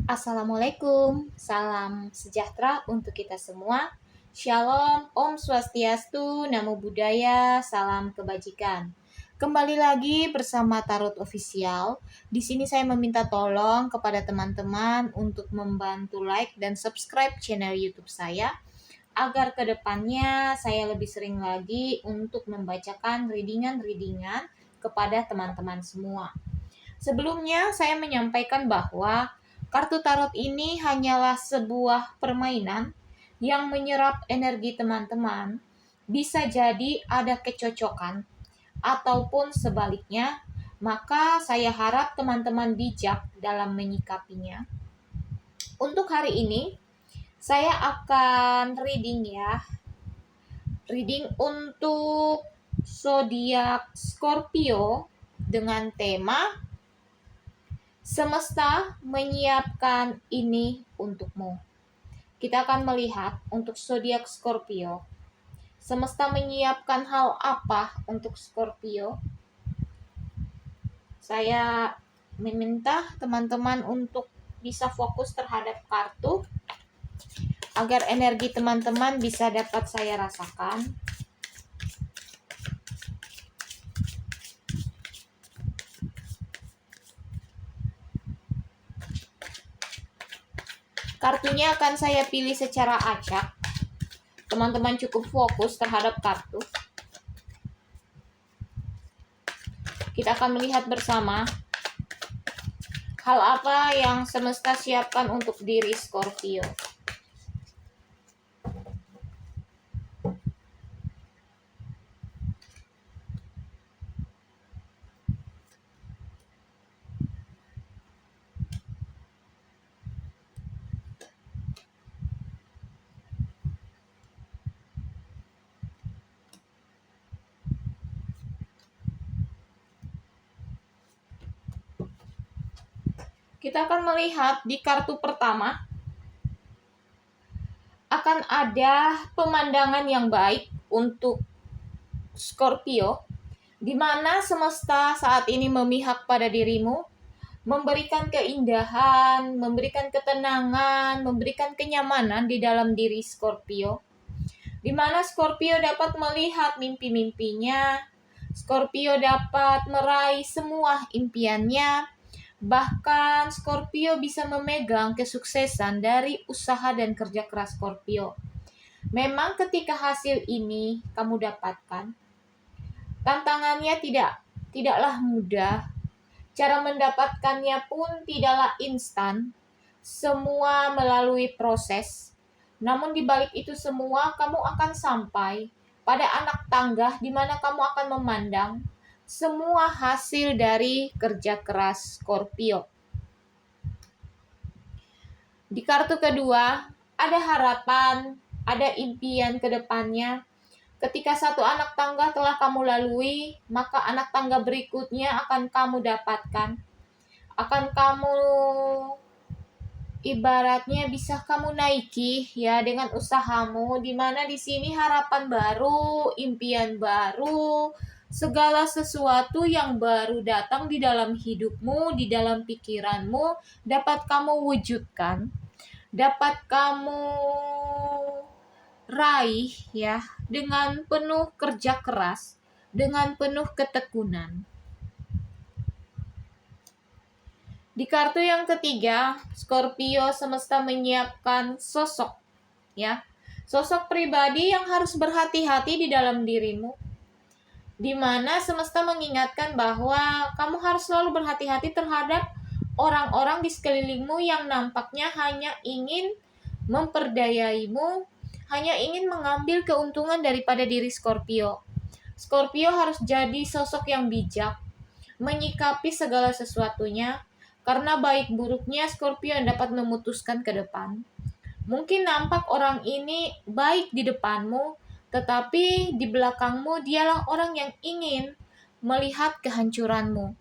Assalamualaikum, salam sejahtera untuk kita semua. Shalom, Om Swastiastu, Namo Buddhaya, salam kebajikan. Kembali lagi bersama Tarot Official. Di sini saya meminta tolong kepada teman-teman untuk membantu like dan subscribe channel YouTube saya agar kedepannya saya lebih sering lagi untuk membacakan readingan-readingan kepada teman-teman semua. Sebelumnya saya menyampaikan bahwa kartu tarot ini hanyalah sebuah permainan yang menyerap energi teman-teman. Bisa jadi ada kecocokan ataupun sebaliknya, maka saya harap teman-teman bijak dalam menyikapinya. Untuk hari ini, saya akan reading ya. Reading untuk zodiak Scorpio dengan tema Semesta menyiapkan ini untukmu. Kita akan melihat untuk zodiak Scorpio. Semesta menyiapkan hal apa untuk Scorpio? Saya meminta teman-teman untuk bisa fokus terhadap kartu agar energi teman-teman bisa dapat saya rasakan. Kartunya akan saya pilih secara acak. Teman-teman cukup fokus terhadap kartu. Kita akan melihat bersama hal apa yang semesta siapkan untuk diri Scorpio. Kita akan melihat di kartu pertama akan ada pemandangan yang baik untuk Scorpio, di mana semesta saat ini memihak pada dirimu, memberikan keindahan, memberikan ketenangan, memberikan kenyamanan di dalam diri Scorpio, di mana Scorpio dapat melihat mimpi-mimpinya, Scorpio dapat meraih semua impiannya. Bahkan Scorpio bisa memegang kesuksesan dari usaha dan kerja keras Scorpio. Memang ketika hasil ini kamu dapatkan, tantangannya tidaklah mudah. Cara mendapatkannya pun tidaklah instan. Semua melalui proses. Namun di balik itu semua kamu akan sampai pada anak tangga di mana kamu akan memandang semua hasil dari kerja keras Scorpio. Di kartu kedua, ada harapan, ada impian ke depannya. Ketika satu anak tangga telah kamu lalui, maka anak tangga berikutnya akan kamu dapatkan. Akan kamu ibaratnya bisa kamu naiki ya dengan usahamu, di mana di sini harapan baru, impian baru, segala sesuatu yang baru datang di dalam hidupmu, di dalam pikiranmu, dapat kamu wujudkan, dapat kamu raih ya dengan penuh kerja keras, dengan penuh ketekunan. Di kartu yang ketiga, Scorpio semesta menyiapkan sosok ya. Sosok pribadi yang harus berhati-hati di dalam dirimu, di mana semesta mengingatkan bahwa kamu harus selalu berhati-hati terhadap orang-orang di sekelilingmu yang nampaknya hanya ingin memperdayaimu, hanya ingin mengambil keuntungan daripada diri Scorpio. Scorpio harus jadi sosok yang bijak, menyikapi segala sesuatunya, karena baik buruknya Scorpio yang dapat memutuskan ke depan. Mungkin nampak orang ini baik di depanmu, tetapi di belakangmu dialah orang yang ingin melihat kehancuranmu.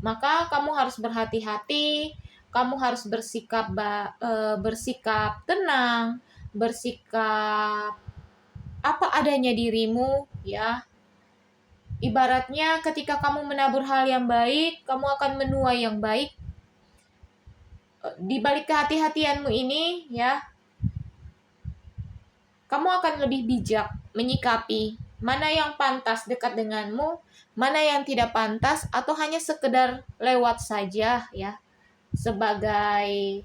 Maka kamu harus berhati-hati, kamu harus bersikap tenang, bersikap apa adanya dirimu ya. Ibaratnya ketika kamu menabur hal yang baik, kamu akan menuai yang baik. Di balik kehati-hatianmu ini ya, kamu akan lebih bijak menyikapi mana yang pantas dekat denganmu, mana yang tidak pantas atau hanya sekedar lewat saja ya, sebagai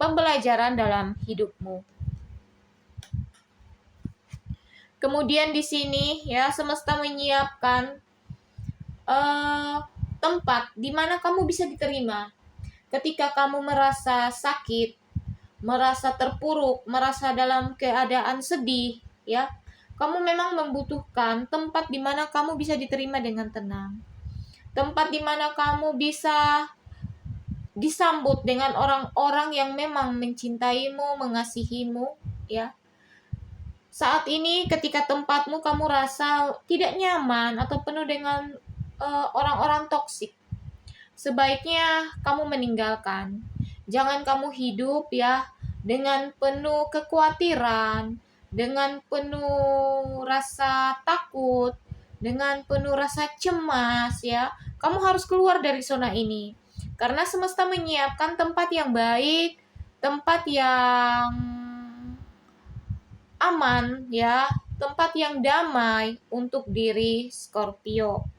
pembelajaran dalam hidupmu. Kemudian di sini ya, semesta menyiapkan tempat di mana kamu bisa diterima. Ketika kamu merasa sakit, merasa terpuruk, merasa dalam keadaan sedih, ya, kamu memang membutuhkan tempat di mana kamu bisa diterima dengan tenang. Tempat di mana kamu bisa disambut dengan orang-orang yang memang mencintaimu, mengasihimu, ya. Saat ini ketika tempatmu kamu rasa tidak nyaman atau penuh dengan orang-orang toksik, sebaiknya kamu meninggalkan. Jangan kamu hidup ya dengan penuh kekhawatiran, dengan penuh rasa takut, dengan penuh rasa cemas ya. Kamu harus keluar dari zona ini. Karena semesta menyiapkan tempat yang baik, tempat yang aman ya, tempat yang damai untuk diri Scorpio.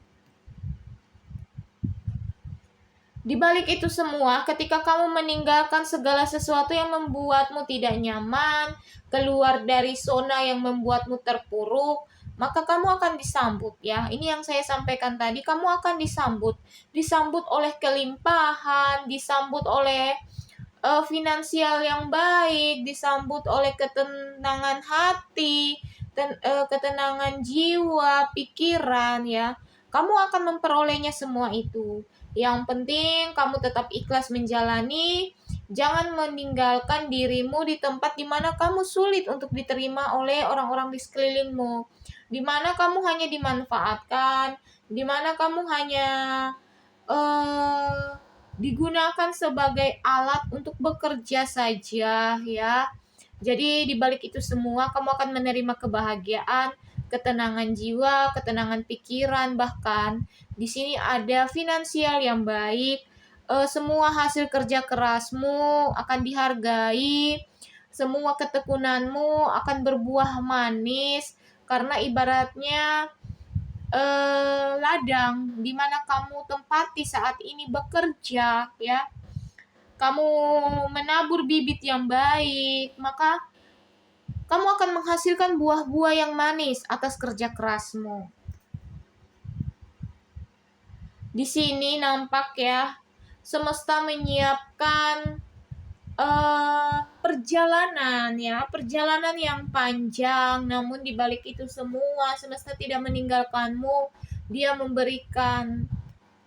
Di balik itu semua, ketika kamu meninggalkan segala sesuatu yang membuatmu tidak nyaman, keluar dari zona yang membuatmu terpuruk, maka kamu akan disambut ya. Ini yang saya sampaikan tadi, kamu akan disambut oleh kelimpahan, disambut oleh finansial yang baik, disambut oleh ketenangan hati, ketenangan jiwa, pikiran ya. Kamu akan memperolehnya semua itu. Yang penting kamu tetap ikhlas menjalani, jangan meninggalkan dirimu di tempat di mana kamu sulit untuk diterima oleh orang-orang di sekelilingmu, di mana kamu hanya dimanfaatkan, di mana kamu hanya digunakan sebagai alat untuk bekerja saja ya. Jadi di balik itu semua kamu akan menerima kebahagiaan, ketenangan jiwa, ketenangan pikiran, bahkan di sini ada finansial yang baik. Semua hasil kerja kerasmu akan dihargai, semua ketekunanmu akan berbuah manis, karena ibaratnya ladang di mana kamu tempati saat ini bekerja ya, kamu menabur bibit yang baik, maka kamu akan menghasilkan buah-buah yang manis atas kerja kerasmu. Di sini nampak ya, semesta menyiapkan perjalanan yang panjang, namun di balik itu semua semesta tidak meninggalkanmu. Dia memberikan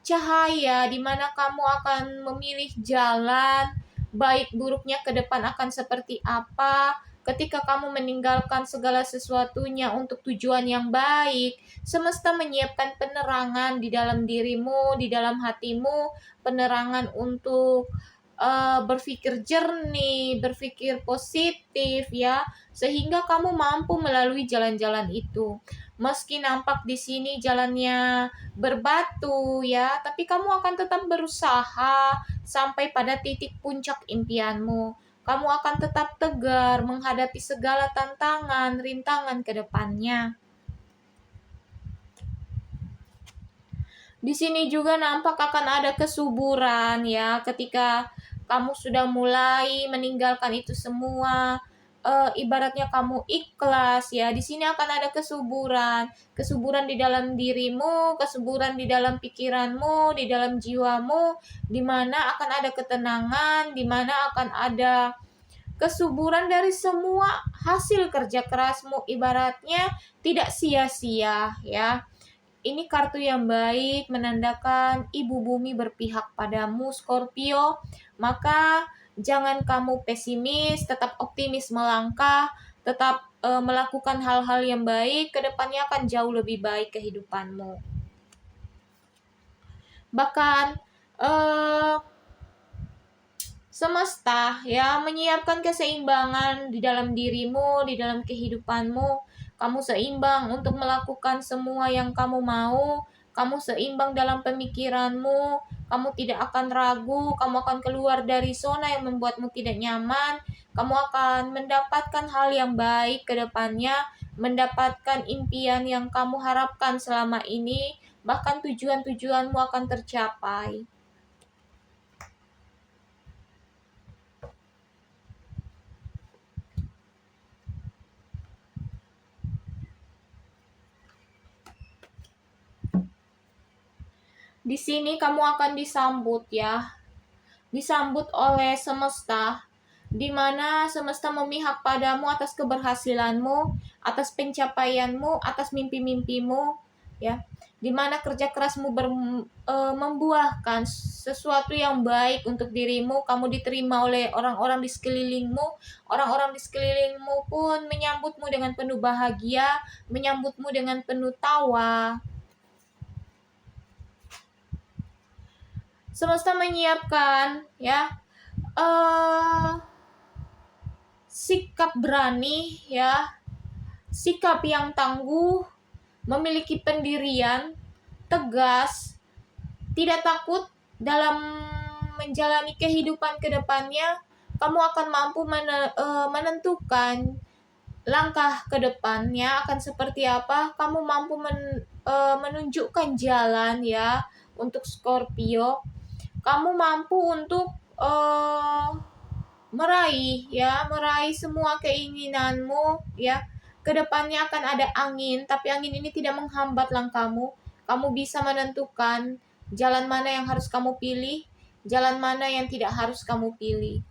cahaya di mana kamu akan memilih jalan, baik buruknya ke depan akan seperti apa. Ketika kamu meninggalkan segala sesuatunya untuk tujuan yang baik, semesta menyiapkan penerangan di dalam dirimu, di dalam hatimu, penerangan untuk berpikir jernih, berpikir positif ya, sehingga kamu mampu melalui jalan-jalan itu. Meski nampak di sini jalannya berbatu ya, tapi kamu akan tetap berusaha sampai pada titik puncak impianmu. Kamu akan tetap tegar menghadapi segala tantangan, rintangan ke depannya. Di sini juga nampak akan ada kesuburan ya, ketika kamu sudah mulai meninggalkan itu semua, ibaratnya kamu ikhlas ya. Di sini akan ada kesuburan di dalam dirimu, kesuburan di dalam pikiranmu, di dalam jiwamu, di mana akan ada ketenangan, di mana akan ada kesuburan dari semua hasil kerja kerasmu, ibaratnya tidak sia-sia ya. Ini kartu yang baik, menandakan ibu bumi berpihak padamu Scorpio. Maka jangan kamu pesimis, tetap optimis melangkah, tetap melakukan hal-hal yang baik, kedepannya akan jauh lebih baik kehidupanmu. Bahkan semesta ya menyiapkan keseimbangan di dalam dirimu, di dalam kehidupanmu. Kamu seimbang untuk melakukan semua yang kamu mau, kamu seimbang dalam pemikiranmu, kamu tidak akan ragu, kamu akan keluar dari zona yang membuatmu tidak nyaman, kamu akan mendapatkan hal yang baik ke depannya, mendapatkan impian yang kamu harapkan selama ini, bahkan tujuan-tujuanmu akan tercapai. Di sini kamu akan disambut ya. Disambut oleh semesta, di mana semesta memihak padamu atas keberhasilanmu, atas pencapaianmu, atas mimpi-mimpimu, ya. Di mana kerja kerasmu membuahkan sesuatu yang baik untuk dirimu, kamu diterima oleh orang-orang di sekelilingmu, orang-orang di sekelilingmu pun menyambutmu dengan penuh bahagia, menyambutmu dengan penuh tawa. Semesta menyiapkan ya sikap berani ya, sikap yang tangguh, memiliki pendirian, tegas, tidak takut dalam menjalani kehidupan ke depannya. Kamu akan mampu menentukan langkah ke depannya akan seperti apa. Kamu mampu menunjukkan jalan ya untuk Scorpio. Kamu mampu untuk meraih semua keinginanmu ya. Kedepannya akan ada angin, tapi angin ini tidak menghambat langkahmu. Kamu bisa menentukan jalan mana yang harus kamu pilih, jalan mana yang tidak harus kamu pilih.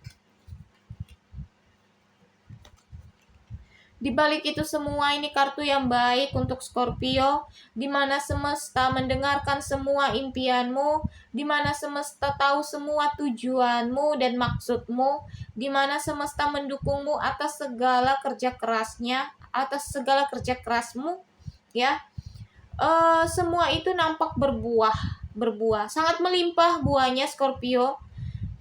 Di balik itu semua, ini kartu yang baik untuk Scorpio, di mana semesta mendengarkan semua impianmu, di mana semesta tahu semua tujuanmu dan maksudmu, di mana semesta mendukungmu atas segala kerja kerasnya, atas segala kerja kerasmu, ya. Semua itu nampak berbuah, sangat melimpah buahnya Scorpio.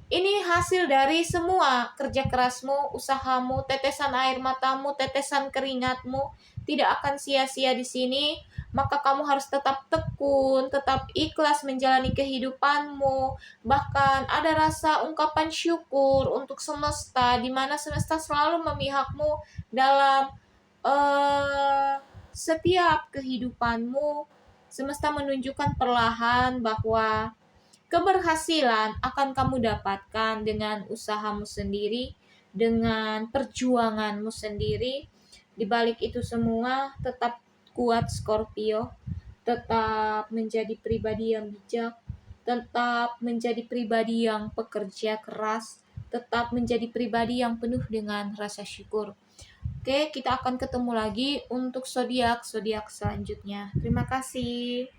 Ini hasil dari semua kerja kerasmu, usahamu, tetesan air matamu, tetesan keringatmu, tidak akan sia-sia di sini. Maka kamu harus tetap tekun, tetap ikhlas menjalani kehidupanmu. Bahkan ada rasa ungkapan syukur untuk semesta, di mana semesta selalu memihakmu dalam setiap kehidupanmu. Semesta menunjukkan perlahan bahwa keberhasilan akan kamu dapatkan dengan usahamu sendiri, dengan perjuanganmu sendiri. Di balik itu semua, tetap kuat Scorpio, tetap menjadi pribadi yang bijak, tetap menjadi pribadi yang pekerja keras, tetap menjadi pribadi yang penuh dengan rasa syukur. Oke, kita akan ketemu lagi untuk zodiak selanjutnya. Terima kasih.